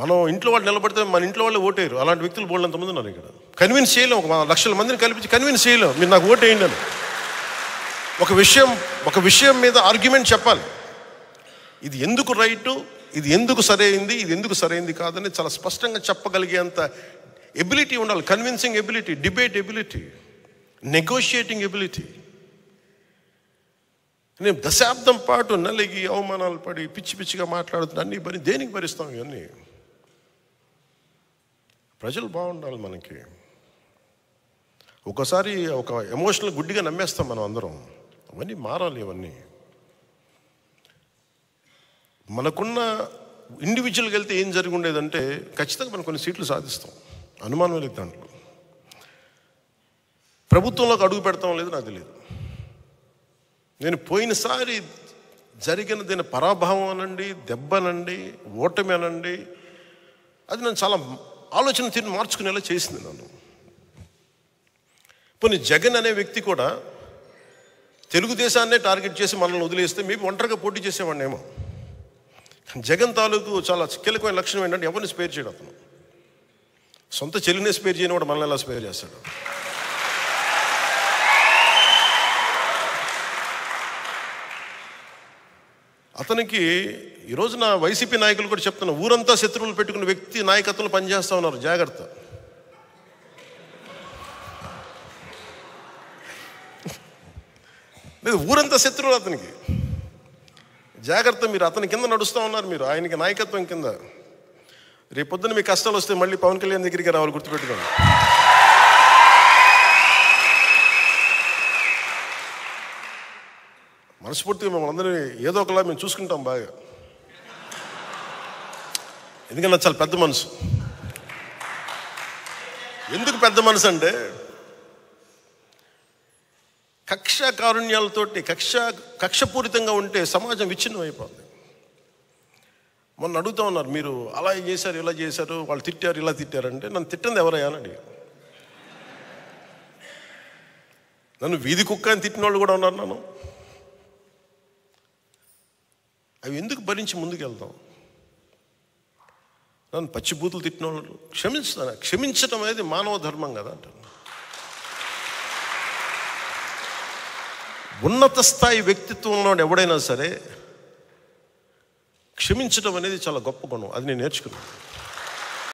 మనం ఇంట్లో వాళ్ళు నిలబడితే మన ఇంట్లో వాళ్ళే ఓటేయరు. అలాంటి వ్యక్తులు బోల్డంతమంది ఉన్నారు ఇక్కడ. కన్విన్స్ చేయలేం, ఒక లక్షల మందిని కల్పించి కన్విన్స్ చేయలేం మీరు నాకు ఓటేయండి అని. ఒక విషయం మీద ఆర్గ్యుమెంట్ చెప్పాలి. ఇది ఎందుకు రైటు, ఇది ఎందుకు సరైంది, ఇది ఎందుకు సరైంది కాదని చాలా స్పష్టంగా చెప్పగలిగేంత ఎబిలిటీ ఉండాలి. Convincing ability, debate ability, negotiating ability. నేను దశాబ్దం పాటు నలిగి అవమానాలు పడి పిచ్చి పిచ్చిగా మాట్లాడుతున్నా, అన్నీ దేనికి భరిస్తాం? ఇవన్నీ ప్రజలు బాగుండాలి మనకి. ఒకసారి ఒక ఎమోషనల్ గుడ్డిగా నమ్మేస్తాం మనం అందరం. అవన్నీ మారాలి. ఇవన్నీ మనకున్న ఇండివిజువల్గా వెళ్తే ఏం జరిగి ఉండేదంటే ఖచ్చితంగా మనం కొన్ని సీట్లు సాధిస్తాం, అనుమానం లేదు దాంట్లో. ప్రభుత్వంలోకి అడుగు పెడతాం లేదు నాకు తెలియదు. నేను పోయినసారి జరిగిన దీని పరాభవం అనండి, దెబ్బనండి, ఓటమి అనండి, అది నన్ను చాలా ఆలోచన తీరు మార్చుకునేలా చేసింది నన్ను. పోనీ జగన్ అనే వ్యక్తి కూడా తెలుగుదేశాన్నే టార్గెట్ చేసి మనల్ని వదిలేస్తే మేబీ ఒంటరిగా పోటీ చేసేవాడిని ఏమో. జగన్ తాలూకు చాలా కీలకమైన లక్షణం ఏంటంటే ఎవరిని స్పేర్ చేయడం. అతను సొంత చెల్లినే స్పేర్ చేయని వాడు మనల్ని ఎలా స్పేర్ చేస్తాడు? అతనికి ఈ రోజున వైసీపీ నాయకులు కూడా చెప్తున్నారు, ఊరంతా శత్రువులు పెట్టుకున్న వ్యక్తి నాయకత్వంలో పనిచేస్తూ ఉన్నారు, జాగ్రత్త. లేదు, ఊరంతా శత్రువులు అతనికి, జాగ్రత్త. మీరు అతని కింద నడుస్తూ ఉన్నారు, మీరు ఆయనకి నాయకత్వం కింద. రేపొద్దున మీ కష్టాలు వస్తే మళ్ళీ పవన్ కళ్యాణ్ దగ్గరికి రావాలి, గుర్తుపెట్టుకోండి. మనస్ఫూర్తిగా మేము అందరినీ ఏదో ఒకలా మేము చూసుకుంటాం బాగా. ఎందుకన్నా చాలా పెద్ద మనసు. ఎందుకు పెద్ద మనసు అంటే కక్ష కారుణ్యాలతోటి కక్షపూరితంగా ఉంటే సమాజం విచ్ఛిన్నం అయిపోతుంది. మొన్న అడుగుతూ ఉన్నారు, మీరు అలా చేశారు, ఇలా చేశారు, వాళ్ళు తిట్టారు, ఇలా తిట్టారంటే నన్ను తిట్టింది ఎవరయ్యా అని అడిగారు. నన్ను వీధి కుక్క అని తిట్టిన వాళ్ళు కూడా ఉన్నారు. నన్ను అవి ఎందుకు భరించి ముందుకెళ్తాం? నన్ను పచ్చిబూతులు తిట్టిన వాళ్ళు క్షమించడం అనేది మానవ ధర్మం కదా అంటారు. ఉన్నత స్థాయి వ్యక్తిత్వం ఉన్నవాడు ఎవడైనా సరే క్షమించడం అనేది చాలా గొప్ప గుణం. అది నేను నేర్చుకున్నాను.